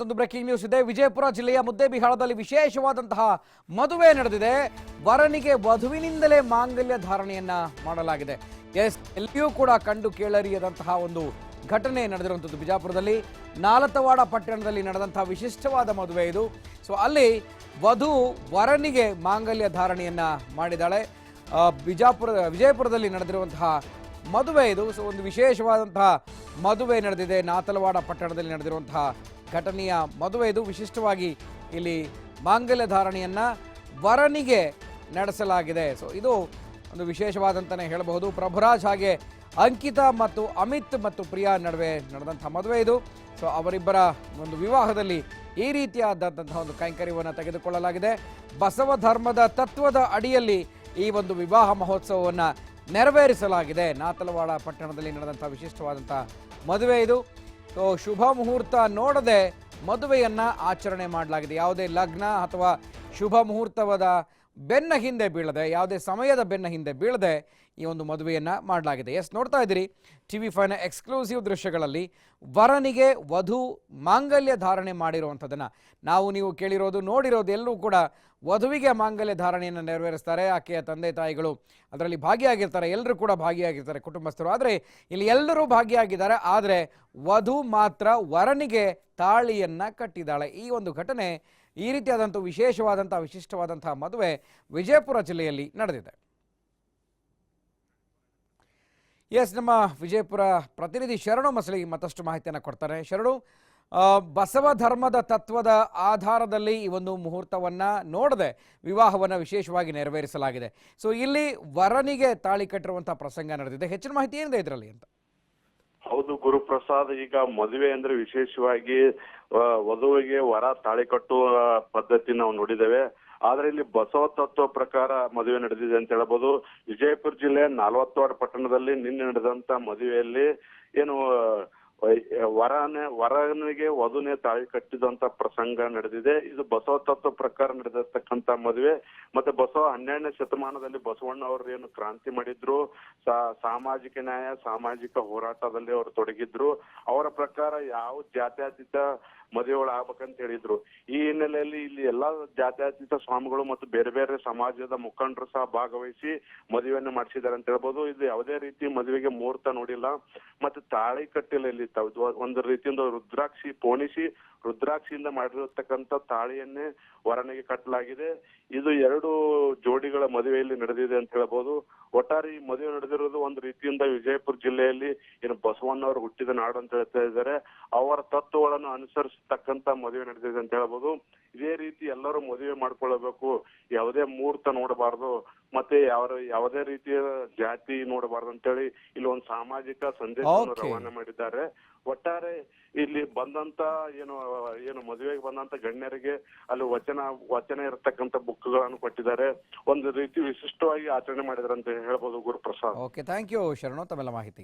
ಒಂದು breaking news ಇದೆ. ವಿಜಯಪುರ ಜಿಲ್ಲೆಯ ಮುದ್ದೇಬಿಹಾಳದಲ್ಲಿ ವಿಶೇಷವಾದಂತಹ ಮದುವೆ ನಡೆದಿದೆ. ವರನಿಗೆ ವಧುವಿನಿಂದಲೇ ಮಾಂಗಲ್ಯ ಧಾರಣೆಯನ್ನ ಮಾಡಲಾಗಿದೆ. ಎಲ್ಲಿಯೂ ಕೂಡ ಕಂಡು ಕೇಳರಿಯದಂತಹ ಒಂದು ಘಟನೆ ನಡೆದಿರುವಂಥದ್ದು ವಿಜಯಪುರದಲ್ಲಿ ನಾಲತವಾಡ ಪಟ್ಟಣದಲ್ಲಿ ನಡೆದಂತಹ ವಿಶಿಷ್ಟವಾದ ಮದುವೆ ಇದು. ಸೊ ಅಲ್ಲಿ ವಧು ವರನಿಗೆ ಮಾಂಗಲ್ಯ ಧಾರಣೆಯನ್ನ ಮಾಡಿದ್ದಾಳೆ. ವಿಜಯಪುರದಲ್ಲಿ ನಡೆದಿರುವಂತಹ ಮದುವೆ ಇದು. ಸೊ ಒಂದು ವಿಶೇಷವಾದಂತಹ ಮದುವೆ ನಡೆದಿದೆ. ನಾತಲವಾಡ ಪಟ್ಟಣದಲ್ಲಿ ನಡೆದಿರುವಂತಹ ಘಟನೆಯ ಮದುವೆ ಇದು. ವಿಶಿಷ್ಟವಾಗಿ ಇಲ್ಲಿ ಮಾಂಗಲ್ಯ ಧಾರಣೆಯನ್ನ ವರನಿಗೆ ನಡೆಸಲಾಗಿದೆ. ಸೊ ಇದು ಒಂದು ವಿಶೇಷವಾದಂತಾನೆ ಹೇಳಬಹುದು. ಪ್ರಭುರಾಜ್ ಹಾಗೆ ಅಂಕಿತಾ ಮತ್ತು ಅಮಿತ್ ಮತ್ತು ಪ್ರಿಯಾ ನಡುವೆ ನಡೆದಂತಹ ಮದುವೆ ಇದು. ಸೊ ಅವರಿಬ್ಬರ ಒಂದು ವಿವಾಹದಲ್ಲಿ ಈ ರೀತಿಯಾದಂತಹ ಒಂದು ಕೈಂಕರ್ಯವನ್ನು ತೆಗೆದುಕೊಳ್ಳಲಾಗಿದೆ. ಬಸವ ಧರ್ಮದ ತತ್ವದ ಅಡಿಯಲ್ಲಿ ಈ ಒಂದು ವಿವಾಹ ಮಹೋತ್ಸವವನ್ನು ನೆರವೇರಿಸಲಾಗಿದೆ. ನಾತಲವಾಡ ಪಟ್ಟಣದಲ್ಲಿ ನಡೆದಂತಹ ವಿಶಿಷ್ಟವಾದಂತಹ ಮದುವೆ ಇದು. ಸೊ ಶುಭ ಮುಹೂರ್ತ ನೋಡದೆ ಮದುವೆಯನ್ನ ಆಚರಣೆ ಮಾಡಲಾಗಿದೆ. ಯಾವುದೇ ಲಗ್ನ ಅಥವಾ ಶುಭ ಮುಹೂರ್ತವಾದ ಬೆನ್ನ ಹಿಂದೆ ಬೀಳದೆ, ಯಾವುದೇ ಸಮಯದ ಬೆನ್ನ ಹಿಂದೆ ಬೀಳದೆ ಈ ಒಂದು ಮದುವೆಯನ್ನ ಮಾಡಲಾಗಿದೆ. ನೋಡ್ತಾ ಇದ್ದೀರಿ TV5ನ ಎಕ್ಸ್ಕ್ಲೂಸಿವ್ ದೃಶ್ಯಗಳಲ್ಲಿ ವರನಿಗೆ ವಧು ಮಾಂಗಲ್ಯ ಧಾರಣೆ ಮಾಡಿರುವಂಥದ್ದನ್ನು ನೀವು ಕೇಳಿರೋದು, ನೋಡಿರೋದು. ಎಲ್ಲರೂ ಕೂಡ ವಧುವಿಗೆ ಮಾಂಗಲ್ಯ ಧಾರಣೆಯನ್ನು ನೆರವೇರಿಸ್ತಾರೆ. ಆಕೆಯ ತಂದೆ ತಾಯಿಗಳು ಅದರಲ್ಲಿ ಭಾಗಿಯಾಗಿರ್ತಾರೆ, ಎಲ್ಲರೂ ಕೂಡ ಭಾಗಿಯಾಗಿರ್ತಾರೆ, ಕುಟುಂಬಸ್ಥರು. ಆದರೆ ಇಲ್ಲಿ ಎಲ್ಲರೂ ಭಾಗಿಯಾಗಿದ್ದಾರೆ, ಆದರೆ ವಧು ಮಾತ್ರ ವರನಿಗೆ ತಾಳಿಯನ್ನ ಕಟ್ಟಿದ್ದಾಳೆ. ಈ ಒಂದು ಘಟನೆ, ಈ ರೀತಿಯಾದಂಥ ವಿಶೇಷವಾದಂಥ ವಿಶಿಷ್ಟವಾದಂತಹ ಮದುವೆ ವಿಜಯಪುರ ಜಿಲ್ಲೆಯಲ್ಲಿ ನಡೆದಿದೆ. ನಮ್ಮ ವಿಜಯಪುರ ಪ್ರತಿನಿಧಿ ಶರಣು ಮಸಳಿ ಮತ್ತಷ್ಟು ಮಾಹಿತಿಯನ್ನು ಕೊಡ್ತಾರೆ. ಶರಣು, ಬಸವ ಧರ್ಮದ ತತ್ವದ ಆಧಾರದಲ್ಲಿ ಈ ಒಂದು ಮುಹೂರ್ತವನ್ನ ನೋಡದೆ ವಿವಾಹವನ್ನು ವಿಶೇಷವಾಗಿ ನೆರವೇರಿಸಲಾಗಿದೆ. ಸೊ ಇಲ್ಲಿ ವರನಿಗೆ ತಾಳಿ ಕಟ್ಟಿರುವಂತಹ ಪ್ರಸಂಗ ನಡೆದಿದೆ. ಹೆಚ್ಚಿನ ಮಾಹಿತಿ ಏನಿದೆ ಇದರಲ್ಲಿ ಅಂತ? ಹೌದು ಗುರುಪ್ರಸಾದ್, ಈಗ ಮದುವೆ ಅಂದ್ರೆ ವಿಶೇಷವಾಗಿ ವಧುವಿಗೆ ವರ ತಾಳಿ ಕಟ್ಟುವ ಪದ್ಧತಿ ನಾವು ನೋಡಿದ್ದೇವೆ. ಆದ್ರೆ ಇಲ್ಲಿ ಬಸವ ತತ್ವ ಪ್ರಕಾರ ಮದುವೆ ನಡೆದಿದೆ ಅಂತ ಹೇಳ್ಬೋದು. ವಿಜಯಪುರ ಜಿಲ್ಲೆ ನಾಲ್ವತ್ತವಾಡ ಪಟ್ಟಣದಲ್ಲಿ ನಿನ್ನೆ ನಡೆದಂತ ಮದುವೆಯಲ್ಲಿ ಏನು ವರನಿಗೆ ವಧುನೆ ತಾಳಿ ಕಟ್ಟಿದಂತ ಪ್ರಸಂಗ ನಡೆದಿದೆ. ಇದು ಬಸವ ತತ್ವ ಪ್ರಕಾರ ನಡೆದಿರ್ತಕ್ಕಂತ ಮದುವೆ. ಮತ್ತೆ ಬಸವ 12ನೇ ಶತಮಾನದಲ್ಲಿ ಬಸವಣ್ಣ ಅವರು ಏನು ಕ್ರಾಂತಿ ಮಾಡಿದ್ರು, ಸಾಮಾಜಿಕ ನ್ಯಾಯ, ಸಾಮಾಜಿಕ ಹೋರಾಟದಲ್ಲಿ ಅವರು ತೊಡಗಿದ್ರು. ಅವರ ಪ್ರಕಾರ ಯಾವ ಜಾತ್ಯತೀತ ಮದುವೆಗಳು ಆಗ್ಬೇಕಂತ ಹೇಳಿದ್ರು. ಈ ಹಿನ್ನೆಲೆಯಲ್ಲಿ ಇಲ್ಲಿ ಎಲ್ಲಾ ಜಾತ್ಯತೀತ ಸ್ವಾಮಿಗಳು ಮತ್ತು ಬೇರೆ ಬೇರೆ ಸಮಾಜದ ಮುಖಂಡರು ಸಹ ಭಾಗವಹಿಸಿ ಮದುವೆಯನ್ನು ಮಾಡಿಸಿದ್ದಾರೆ ಅಂತ ಹೇಳ್ಬೋದು. ಇದು ಯಾವುದೇ ರೀತಿ ಮದುವೆಗೆ ಮುಹೂರ್ತ ನೋಡಿಲ್ಲ, ಮತ್ತೆ ತಾಳಿ ಕಟ್ಟಿಲ್ಲ. ಇಲ್ಲಿ ಒಂದು ರೀತಿಯಿಂದ ರುದ್ರಾಕ್ಷಿ ಪೋಣಿಸಿ ರುದ್ರಾಕ್ಷಿಯಿಂದ ಮಾಡಿರತಕ್ಕಂತ ತಾಳಿಯನ್ನೇ ವರನಿಗೆ ಕಟ್ಟಲಾಗಿದೆ. ಇದು 2 ಜೋಡಿಗಳ ಮದುವೆಯಲ್ಲಿ ನಡೆದಿದೆ ಅಂತ ಹೇಳ್ಬೋದು. ಒಟ್ಟಾರೆ ಈ ಮದುವೆ ನಡೆದಿರೋದು ಒಂದು ರೀತಿಯಿಂದ ವಿಜಯಪುರ ಜಿಲ್ಲೆಯಲ್ಲಿ ಏನು ಬಸವಣ್ಣವರು ಹುಟ್ಟಿದ ನಾಡು ಅಂತ ಹೇಳ್ತಾ ಇದ್ದಾರೆ. ಅವರ ತತ್ವಗಳನ್ನು ಅನುಸರಿಸತಕ್ಕಂತ ಮದುವೆ ನಡೆದಿದೆ ಅಂತ ಹೇಳ್ಬೋದು. ಇದೇ ರೀತಿ ಎಲ್ಲರೂ ಮದುವೆ ಮಾಡ್ಕೊಳ್ಬೇಕು, ಯಾವುದೇ ಮುಹೂರ್ತ ನೋಡಬಾರ್ದು, ಮತ್ತೆ ಯಾವುದೇ ರೀತಿಯ ಜಾತಿ ನೋಡಬಾರ್ದು ಅಂತೇಳಿ ಇಲ್ಲಿ ಒಂದು ಸಾಮಾಜಿಕ ಸಂದೇಶವನ್ನು ರವಾನೆ ಮಾಡಿದ್ದಾರೆ. ಒಟ್ಟಾರೆ ಇಲ್ಲಿ ಬಂದಂತ ಏನು ಮದುವೆಗೆ ಬಂದಂತ ಗಣ್ಯರಿಗೆ ಅಲ್ಲಿ ವಚನ ಇರತಕ್ಕಂತ ಬುಕ್ಗಳನ್ನು ಕೊಟ್ಟಿದ್ದಾರೆ. ಒಂದು ರೀತಿ ವಿಶಿಷ್ಟವಾಗಿ ಆಚರಣೆ ಮಾಡಿದಾರೆ ಅಂತ ಹೇಳ್ಬೋದು ಗುರುಪ್ರಸಾದ್. ಓಕೆ, ಥ್ಯಾಂಕ್ ಯು ಶರಣು ತಮ್ಮೆಲ್ಲ ಮಾಹಿತಿಗೆ.